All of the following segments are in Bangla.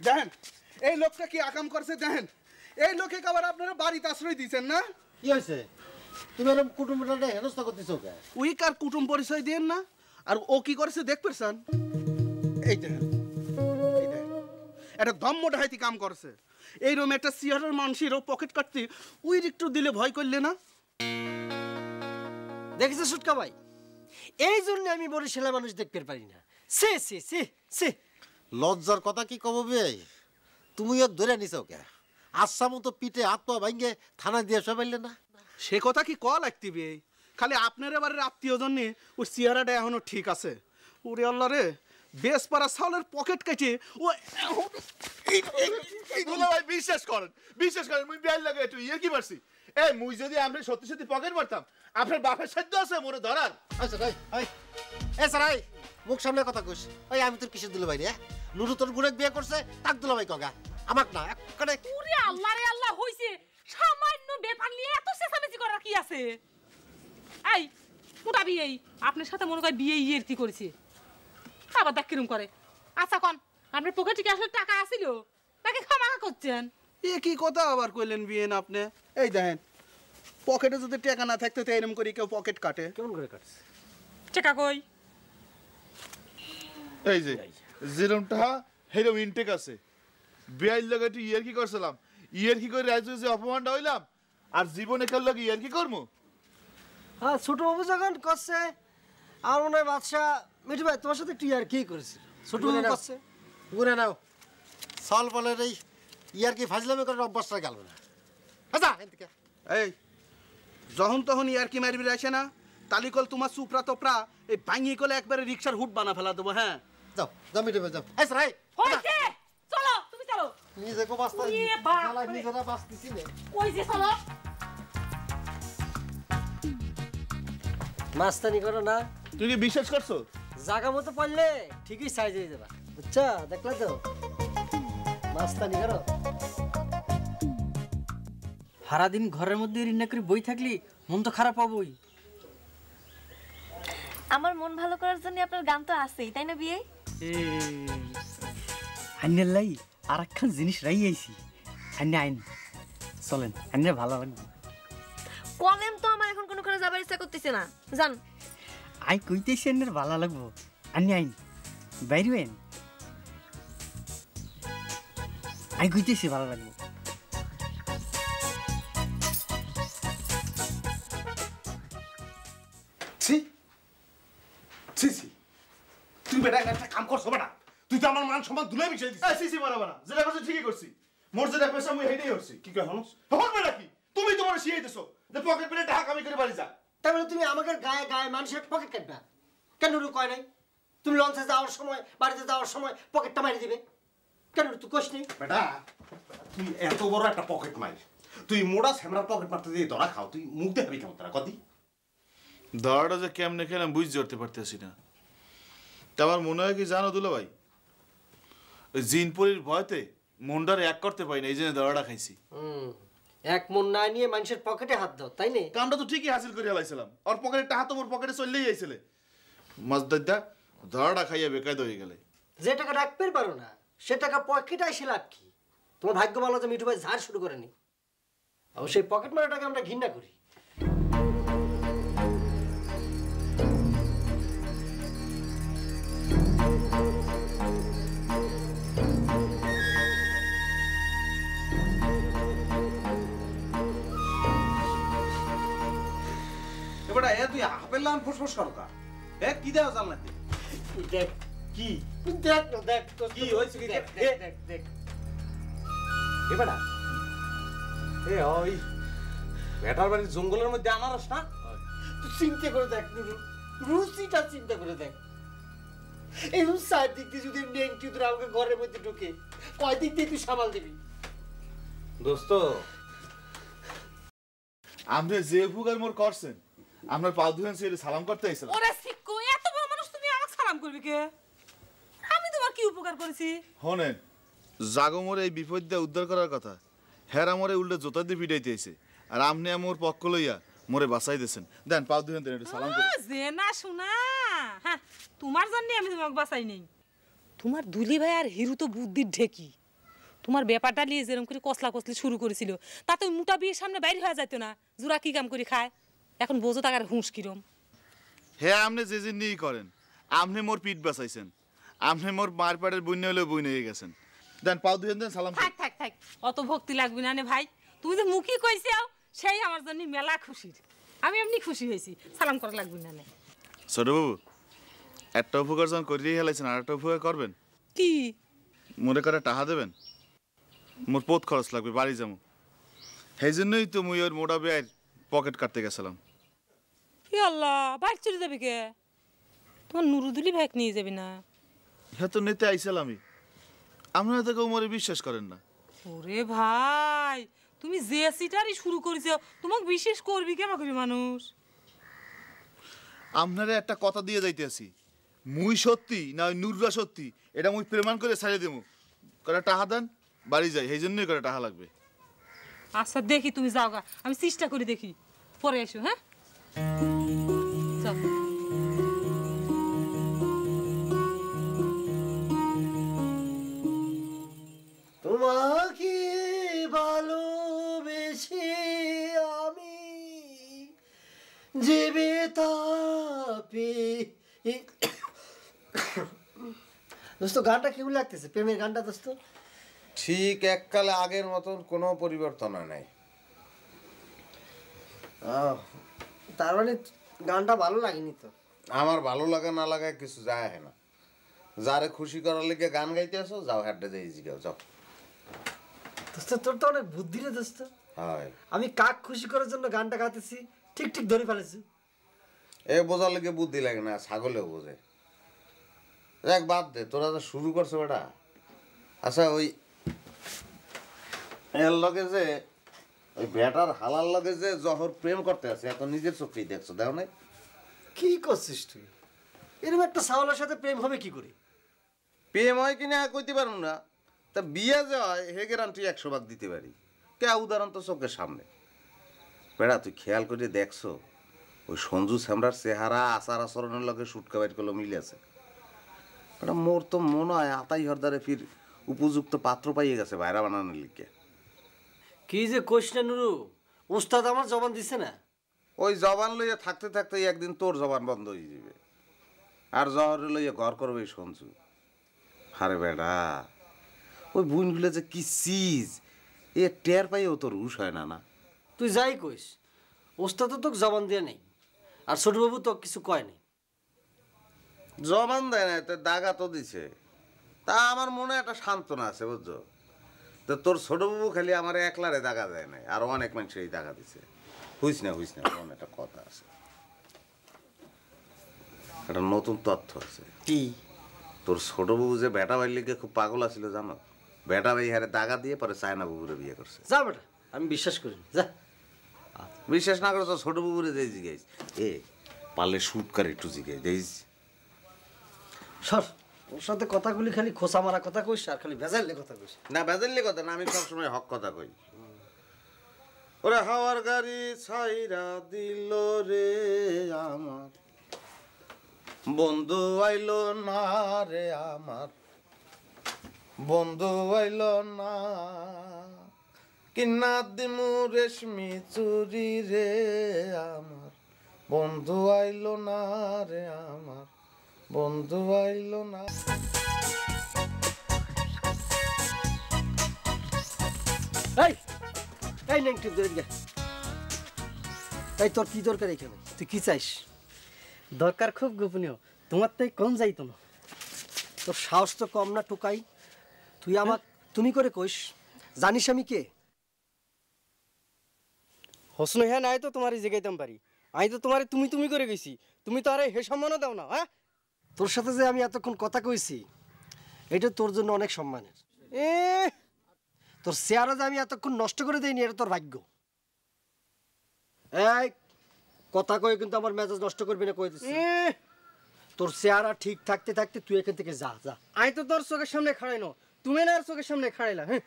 দেখেন এই লোকটা কি আকাম করছে দেখেন এই লোকে আবার আপনারা বাড়িতে আশ্রয় দিয়েছেন না কি হয়েছে তুমি এরকম কুটুম্বটা হেনস্থা করতেছো কে উইক আর কুটুম পরিচয় দেন না আর ও কি করেছে দেখ পেছান এই দেখেন একটা দম্ম ডাহাইতি কাম করছে এই রুমে একটা সিয়ারের মানুষের পকেট কাটতে উই একটু দিলে ভয় করলে না দেখেছো সুটকা ভাই এই জন্য আমি বরিশালের মানুষ দেখতে পারি না সে সে সে সে লজ্জার কথা কি কব বে তুমি ওর ধরে নিছো কে আচ্ছা মতো পিঠে হাত পা ভাঙ্গে থানা দিয়ে এসে পারলে না সে কথা কি ক লাগতিবে খালি আপনার এবারের আত্মীয় জন্য ওর চেহারাটা এখনো ঠিক আছে ওরে আল্লাহ রে বেশ পারা চাউলের পকেট কেটে ও ভাই বিশ্বাস করেন মুই বিয়ার লাগে একটু ইয়ে কি পারছি এই মুই যদি আমরা সত্যি সত্যি পকেট মারতাম আপনার বাপের সাধ্য আছে মোরে ধরার আচ্ছা ভাই এ সারাই মুখ সামনে কথা কইস ওই আমি তোর কিসের দিলে ভাই রে নুরু তোর বুড়ে বিয়ে করছে তাক দিল ভাই কগা আমাক না একবারে ওরে আল্লাহ রে আল্লাহ হইছে সামান্য ব্যাপার নিয়ে এত চেঁচামেচি করার কি আছে এই মোটা বিয়ে আপনার সাথে মনে হয় বিয়ে ইয়ের কি করেছে আবার দেখ কিরম করে আচ্ছা কোন আপনার পকেটে কি আসলে টাকা আছিল নাকি ক্ষমা করছেন এ কি কথা আবার কইলেন বিয়েন আপনি এই দেখেন পকেটে যদি টাকা না থাকতো তো এরকম করে কেউ পকেট কাটে কেমন করে কাটছে টাকা কই এই যে যেরমটা হেরম ইনটেক আছে বিয়ার লাগে একটু ইয়ের কি করছিলাম ইয়ের কি করে রাজু যে অপমানটা হইলাম আর জীবনে কার লাগে ইয়ের কি করবো হ্যাঁ ছোট বাবু যখন করছে আর মনে হয় বাদশাহ মিঠু ভাই তোমার সাথে একটু ইয়ার কি করেছিল ছোট বাবু করছে গুনে নাও সল বলের এই ইয়ার কি ফাজলামি করে অভ্যাসটা গেল না আচ্ছা এদিকে এই যখন তখন ইয়ার কি মারবি আসে না তালিকল তোমার সুপ্রা তোপরা এই ভাঙি কলে একবারে রিক্সার হুট বানা ফেলা দেবো হ্যাঁ যাও যাও মিঠু ভাই যাও এই সারাই হইছে চলো তুমি চলো নিজে কো বাস্তা এ বাপ শালা নিজেরা বাস্তিছি নে কই যে চলো মাস্তানি করো না তুই কি বিশ্বাস করছো জায়গা মতো পড়লে ঠিকই সাইজ হয়ে যাবা বুঝছো দেখলে তো মাস্তানি করো সারাদিন ঘরের মধ্যে রান্না করে বই থাকলি মন তো খারাপ হবই আমার মন ভালো করার জন্য আপনার গান তো আছেই তাই না বিয়ে আইনের লাই আর একখান জিনিস রাই আইছি আইনে আইন চলেন আইনের ভালো লাগবে কলেম তো আমার এখন কোনো করে যাবার ইচ্ছা করতেছে না জান আই কইতেছি আইনের ভালো লাগবো আইনে আইন বাইরে আইন আই কইতেছি ভালো লাগবো ছি ছি ছি তুই বেটা একটা কাম করছো বেটা তুই তো আমার মান সম্মান দুলাই মিশাই দিছিস ছি ছি মারা বানা যেটা করছিস ঠিকই করছিস মোর যেটা পেশা মুই হেইটাই করছি কি কই হনস হন বেটা কি তুমি তোমার শিয়াই দিছো যে পকেট পেলে টাকা কামাই করে বাড়ি যা তার মানে তুমি আমাকে গায়ে গায়ে মানুষের পকেট কাটবা কেন রু কয় নাই তুমি লঞ্চে যাওয়ার সময় বাড়িতে যাওয়ার সময় পকেটটা মারি দিবে কেন তুই কোশ নেই বেটা তুই এত বড় একটা পকেট মার তুই মোড়া স্যামরার পকেট মারতে দিয়ে ধরা খাও তুই মুখ দেখাবি কেমন তারা কদি ধরাটা যে কেমনে খেলাম বুঝতে করতে পারতেছি না তা আমার মনে হয় কি জানো দুলা ভাই ওই জিনপুরির ভয়তে মনটারে এক করতে পারি না এই জন্য ধরাটা খাইছি এক মন না নিয়ে মানুষের পকেটে হাত দাও তাই না কামটা তো ঠিকই হাসিল করে হালাইছিলাম ওর পকেটে টাকা তো মোর পকেটে চললেই আইছিলে মজদাদা ধরাটা খাইয়া বেকায়দ হয়ে গেলে যে টাকা রাখতে পারো না সে টাকা পকেটে এসে লাভ কি তোমার ভাগ্য ভালো যে মিঠু ভাই ঝাড় শুরু করেনি অবশ্যই পকেট মারাটাকে আমরা ঘৃণা করি এবারে এ তুই আপেল লান ফুসফুস করকা এ কি দেও জানলাতে দেখ কি দেখ না দেখ তো কি হইছে কি দেখ দেখ দেখ এবারে এ ওই বেটার বাড়ির জঙ্গলের মধ্যে আনারস না তুই চিন্তা করে দেখ নুরু রুচিটা চিন্তা করে দেখ এরকম চারদিক দিয়ে যদি নেংটি তোর আমাকে ঘরের মধ্যে ঢুকে কয় দিক দিয়ে তুই সামাল দিবি দোস্ত আপনি যে উপকার মোর করছেন আপনার পা ধুয়েন সে সালাম করতে আইছিলাম ওরে সিক্কু এত বড় মানুষ তুমি আমাকে সালাম করবে কে আমি তোমার কি উপকার করেছি হনেন জাগো মোর এই বিপদ দিয়ে উদ্ধার করার কথা হেরা মোরে উল্টে জোতা দিয়ে পিটাইতে আইছে আর আপনি মোর পক্ষ লইয়া মোরে বাঁচাই দিয়েছেন দেন পা ধুয়েন দেন একটু সালাম করি যে না শোনা হ্যাঁ তোমার জন্য আমি তোমাকে বাঁচাই নেই তোমার দুলি ভাই আর হিরু তো বুদ্ধির ঢেকি তোমার ব্যাপারটা নিয়ে যেরকম করে কসলা কসলি শুরু করেছিল তাতে ওই মোটা বিয়ের সামনে বাইরে হয়ে যেত না। জোড়া কি কাম করে খায়, এখন বোঝো টাকার হুঁশ কিরম। হ্যাঁ আপনি যে জিনিসই করেন, আপনি মোর পিঠ বাঁচাইছেন, আপনি মোর মার পাড়ের বইনে হলেও বইনে হয়ে গেছেন। দেন পাও দুই দেন সালাম। থাক থাক থাক, অত ভক্তি লাগবে না নে ভাই। তুমি যে মুখই কইছাও সেই আমার জন্য মেলা খুশির। আমি এমনি খুশি হয়েছি, সালাম করা লাগবে না নে। ছোট বাবু, একটা উপকার যখন করিয়ে হেলাইছেন আর একটা উপকার করবেন। কি? মনে করে টাকা দেবেন, মোর পথ খরচ লাগবে, বাড়ি যাবো। সেই জন্যই তো মুই ওর মোটা বেয়ের পকেট কাটতে গেছিলাম। ই আল্লাহ, বাইক চলে যাবে কে? তোমার নুরুদুলি ব্যাগ নিয়ে যাবে না? হ্যাঁ তো নিতে আইসাল আমি, আপনারা তো কেউ মরে বিশ্বাস করেন না। ওরে ভাই, তুমি যে সিটারই শুরু করেছো, তোমাকে বিশেষ করবি কেমন করবি মানুষ? আপনারা একটা কথা দিয়ে যাইতেছি, মুই সত্যি না ওই নুররা সত্যি এটা মুই প্রমাণ করে ছাড়িয়ে দেবো। করে টাকা দেন, বাড়ি যাই, সেই জন্যই করে টাকা লাগবে। আচ্ছা দেখি, তুমি যাও গা, আমি চেষ্টা করে দেখি, পরে এসো। হ্যাঁ যাও। তোমাকে ভালোবেসে আমি জীবে তাপে। দোস্ত গানটা কেমন লাগতেছে, প্রেমের গানটা দোস্ত? ঠিক এককালে আগের মতন কোনো পরিবর্তন নাই। তার মানে গানটা ভালো লাগেনি তো? আমার ভালো লাগা না লাগায় কিছু যায় না। যারে খুশি করার লেগে গান গাইতে আসো, যাও হেডে যাই জিগাও যাও। দোস্ত তোর তো অনেক বুদ্ধি রে দোস্ত। হয় আমি কাক খুশি করার জন্য গানটা গাইতেছি, ঠিক ঠিক ধরে ফেলেছি। এ বোঝার লেগে বুদ্ধি লাগে না, ছাগলেও বোঝে। দেখ বাদ দে, তোরা তো শুরু করছে বেটা। আচ্ছা ওই এর লগে যে ওই বেটার হালার লগে যে জহর প্রেম করতে আছে, এখন নিজের চোখেই দেখছো, দেও নাই? কি করছিস তুই? এরকম একটা সাওয়ালের সাথে প্রেম হবে কি করে? প্রেম হয় কিনা কইতে পারবো না, তা বিয়ে যে হয় হে গ্যারান্টি 100 ভাগ দিতে পারি। কে উদাহরণ তো চোখের সামনে। বেড়া তুই খেয়াল করে দেখছো ওই সঞ্জু শ্যামরার চেহারা আচার আচরণের লগে সুটকা বাইট করলো মিলে আছে। বেটা মোর তো মনে হয় আতাই হরদারে ফির উপযুক্ত পাত্র পাইয়ে গেছে বাইরা বানানোর লিখে। কি যে কোশ না নুরু, উস্তাদ আমার জবান দিছে না। ওই জবান লইয়া থাকতে থাকতে একদিন তোর জবান বন্ধ হয়ে যাবে, আর জহরে লইয়া ঘর করবে সঞ্জু। আরে বেটা ওই বুনগুলো যে কি চিজ, এ টের পাইও তোর হুশ হয় না। না তুই যাই কইস, ওস্তাদ তো তোকে জবান দিয়ে নেই, আর ছোটবাবু তো কিছু কয় নাই। জবান দেয় না, তো দাগা তো দিছে। তা আমার মনে একটা সান্ত্বনা আছে বুঝছো। তো তোর ছোটবাবু খালি আমার একলারে দাগা দেয় নাই, আর অনেক মানুষেরই দাগা দিছে। হইস না এমন একটা কথা আছে, একটা নতুন তথ্য আছে। কি? তোর ছোটবাবু যে বেটা ভাইয়ের লিগে খুব পাগল আছিল জানো? বেটা ভাই হারে দাগা দিয়ে পরে চায়না বাবুরে বিয়ে করছে। যা বেটা, আমি বিশ্বাস করি যা। বিশ্বাস না করে তো ছোট বাবুরে যাই জিগাইস, এ পারলে শুট করে একটু জিগাই দেইস। সর, ওর সাথে কথাগুলি খালি খোসা মারা কথা কইস আর খালি ভেজাইলে কথা কইস। না বেজাল্লি কথা না, আমি সবসময় হক কথা কই। ওরে হাওয়ার গাড়ি ছাইরা দিল রে আমার বন্ধু আইলো না রে, আমার বন্ধু আইলো না। কিনা দিমু রেশমি চুরি রে, আমার বন্ধু আইলো না রে, আমার বন্ধু আইলো না। এই এই নেন টিপ ধরে গিয়া। এই তোর কি দরকার এখানে? তুই কি চাইস? দরকার খুব গোপনীয়, তোমার তাই কম যাইতো না। তোর সাহস তো কম না টোকাই। তুই আমাক তুমি করে কইস, জানিস আমি কে? হোসন হ্যাঁ নাই তো তোমারই জিগাইতাম পারি, আমি তো তোমারে তুমি তুমি করে গেছি, তুমি তো আরে হে সম্মানও দাও না। হ্যাঁ তোর সাথে যে আমি এতক্ষণ কথা কইছি এটা তোর জন্য অনেক সম্মানের। এ তোর চেহারা যে আমি এতক্ষণ নষ্ট করে দেইনি এটা তোর ভাগ্য। এই কথা কয়ে কিন্তু আমার মেজাজ নষ্ট করবি না কই দিছি। তোর চেহারা ঠিক থাকতে থাকতে তুই এখান থেকে যা যা। আমি তো তোর চোখের সামনে খাড়াই না, তুমি না আর চোখের সামনে খাড়াইলা। হ্যাঁ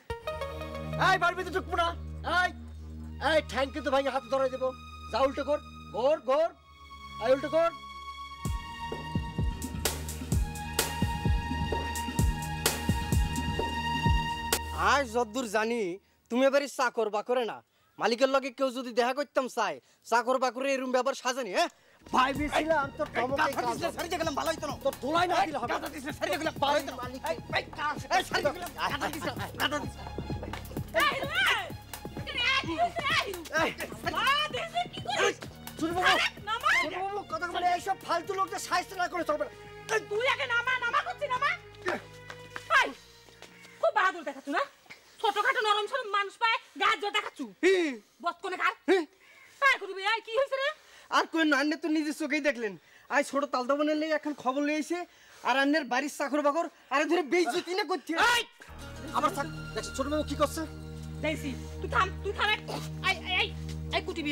এই বাড়বি তো ঢুকবো না। এই এই ঠ্যাং কিন্তু ভাঙে হাত ধরাই দেবো। যা উল্টো কর, ঘোর ঘোর, এই উল্টো কর। আজ যদ্দূর জানি তুমি এবারে চাকর বাকরে না, মালিকের লগে কেউ যদি দেখা করতাম চাই চাকর বাকরে এরকম ব্যাপার সাজানি। হ্যাঁ ভাই বেছিলাম তোর টমকে কাজ সারি গেলাম ভালো হইতো না, তোর ধোলাই না দিলে হবে। কাটা দিছে সারি গেলাম ভালো হইতো মালিক। এই কাজ এই সারি গেলাম কাটা দিছে কাটা দিছে। এই মা দেশে কি করিস? শুনবো নামা শুনবো কথা বলে এইসব ফালতু লোকদের সাহায্য না করে চলবে। তুই আগে নামা করছিস নামা। ভাই খুব বাহাদুর দেখাচ্ছ না, ছোটখাটো নরম সরম মানুষ পায় গাছ জোর দেখাচ্ছ। বত কোনে কার তাই করবি? এই কি হইছে রে? আর কোন নান্নে তো নিজের চোখেই দেখলেন, আজ ছোট তালদা বোনের লেগে এখন খবর লইছে আর আন্নের বাড়ির চাকর বাকর আরে ধরে বেইজ্জতি না করতে। আমার দেখছ ছোট বাবু কি করছে? দেখছি তুই থাম এই এই এই কুটিবি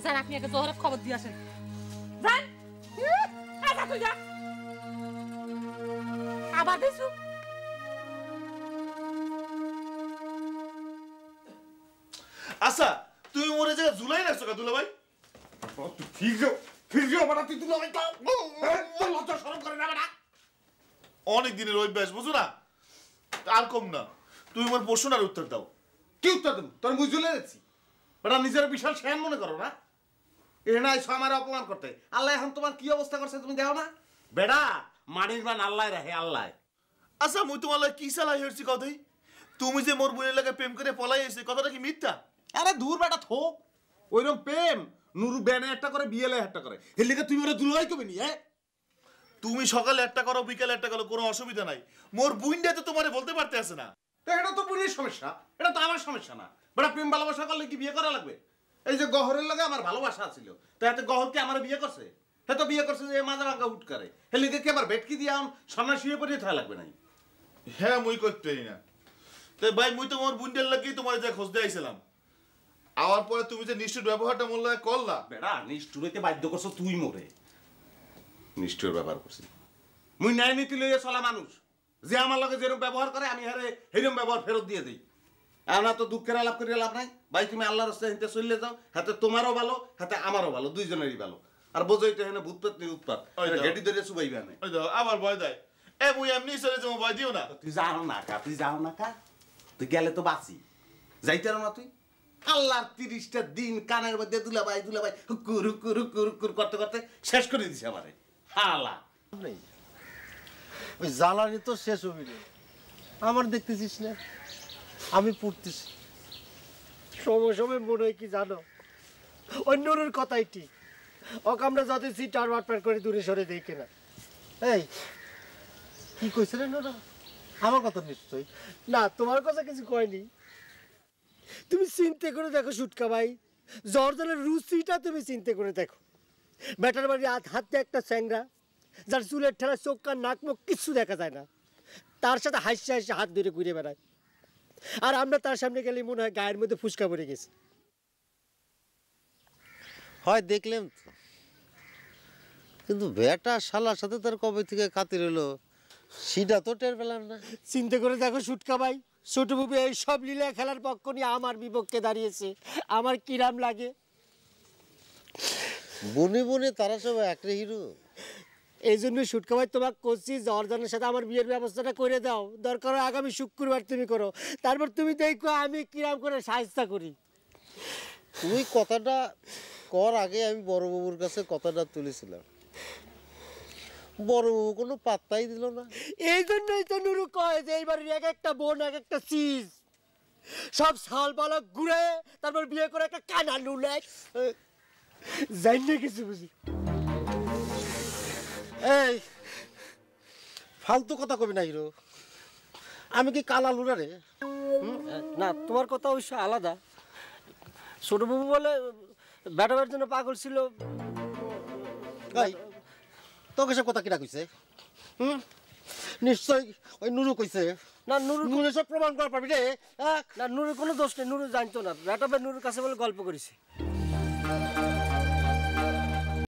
যান, আপনি আগে জোহরাত খবর দিয়ে আসেন। যান যা তুই যা। আবার দিছু আচ্ছা তুমি মোরে জায়গা ঝুলাই রাখছো কা দুলা ভাই? তুই ফির যাও বাড়া, তুই দুলা ভাই তো লজ্জা শরম করে না বাড়া। অনেক দিনের অভ্যাস বুঝো না, আর কম না। তুমি আমার প্রশ্নের উত্তর দাও। কি উত্তর দেব? তোর মুই ঝুলে রেখেছি বেটা, নিজের বিশাল শেয়ান মনে করো না? এ না এসো আমার অপমান করতে। আল্লাহ এখন তোমার কি অবস্থা করছে তুমি দেখো না বেটা? মানির মান আল্লাহ রাহে আল্লাহ। আচ্ছা মুই তোমার লাগে কি চালাই হয়েছি কথাই? তুমি যে মোর বোনের লাগে প্রেম করে পলাই এসে কথাটা কি মিথ্যা? আরে দূর বেটা থোক, ওইরকম প্রেম নুরু ব্যানে একটা করে বিয়েলে একটা করে, এর লিগে তুমি ওরা দুলাই কবে নি? হ্যাঁ তুমি সকালে একটা করো বিকালে একটা করো, কোনো অসুবিধা নাই। মোর বুইন্ডা তো তোমারে বলতে পারতে আছে না। এটা তো বুড়ির সমস্যা, এটা তো আমার সমস্যা না বেটা। প্রেম ভালোবাসা করলে কি বিয়ে করা লাগবে? এই যে গহরের লগে আমার ভালোবাসা ছিল, তো এত গহরকে আমার বিয়ে করছে? হে তো বিয়ে করছে যে মাঝে ভাঙ্গা হুট করে, এর লিগে কি আবার ভেটকি দিয়ে সামনে শুয়ে পড়িয়ে থাকা লাগবে নাই? হ্যাঁ মুই করতেই না। তাই ভাই মুই তো মোর বুইন্ডার লাগেই তোমার যা খোঁজ দিয়েছিলাম। আওয়ার পরে তুমি যে নিষ্ঠুর ব্যবহারটা মোর লাগে করলা বেটা, নিষ্ঠুরতে বাধ্য করছো তুই মোরে। নিষ্ঠুর ব্যবহার করছি মুই, ন্যায় নীতি লইয়া চলা মানুষ। যে আমার লগে যেরকম ব্যবহার করে আমি হারে সেরকম ব্যবহার ফেরত দিয়ে দিই। এখন তো দুঃখের আলাপ করে লাভ নাই ভাই। তুমি আল্লাহর রাস্তায় হেঁটে চলে যাও, হাতে তোমারও ভালো হাতে আমারও ভালো, দুইজনেরই ভালো। আর বোঝাই তো হেনে ভূতপেত নেই উৎপাত, ঘেটি ধরে চুবাইবে না। আবার ভয় দেয়। এ মুই এমনি চলে যাবো, ভয় দিও না। তুই যাও না কা, তুই যাও না কা, তুই গেলে তো বাঁচি। যাইতে না তুই? আল্লাহর 30টা দিন কানের মধ্যে দুলাভাই হুকুর হুকুর হুকুর হুকুর করতে করতে শেষ করে দিছে আমারে। হালা ওই জ্বালানি তো শেষ হবি না, আমার দেখতেছিস না আমি পড়তেছি। সময় সময় মনে হয় কি জানো, অন্যর কথাই ঠিক, ওকে আমরা যত সিটার বাটপার করে দূরে সরে দেই কিনা। এই কি কইছে রে নোরা? আমার কথা নিশ্চয় না, তোমার কথা কিছু কয়নি। তুমি চিন্তা করে দেখো সুটকা ভাই, জর্দানের রুচিটা তুমি চিন্তা করে দেখো। ব্যাটার বাড়ি হাতে একটা চ্যাংরা, যার চুলের ঠেলা চোখ কান নাক মুখ কিচ্ছু দেখা যায় না, তার সাথে হাসি হাসি হাত ধরে ঘুরে বেড়ায়। আর আমরা তার সামনে গেলে মনে হয় গায়ের মধ্যে ফুসকা পড়ে গেছে। হয় দেখলাম তো, কিন্তু বেটা শালার সাথে তার কবে থেকে খাতির হলো সেটা তো টের পেলাম না। চিন্তা করে দেখো সুটকা ভাই, ছোট বাবু এই সব লীলা খেলার পক্ষ নিয়ে আমার বিপক্ষে দাঁড়িয়েছে, আমার কিরাম লাগে। বনে বনে তারা সব একটা হিরো। এই জন্য সুটকা ভাই তোমাকে করছি জর্দানের সাথে আমার বিয়ের ব্যবস্থাটা করে দাও, দরকার হয় আগামী শুক্রবার তুমি করো, তারপর তুমি দেখো আমি কিরাম করে সাহায্য করি। তুই কথাটা কর আগে আমি বড় বাবুর কাছে কথাটা তুলেছিলাম, বড় বাবু কোনো পাত্তাই দিল না। এই জন্যই তো নুরু কয় যে এইবার এক একটা বোন এক একটা চিজ, সব সাল পালক ঘুরে তারপর বিয়ে করে একটা কানা লুলে জানি না কিছু বুঝি। এই ফালতু কথা কবি না হিরো, আমি কি কালা লুনা রে? না তোমার কথা অবশ্য আলাদা। ছোটবাবু বলে ব্যাটাবার জন্য পাগল ছিল। তোকে সব কথা কিনা কইছে? নিশ্চয় ওই নুরু কইছে। না নুরু নুরু সব প্রমাণ করা পারবি রে? না নুরুর কোনো দোষ নেই, নুরু জানতো না, ব্যাটাবার নুরুর কাছে বলে গল্প করেছে।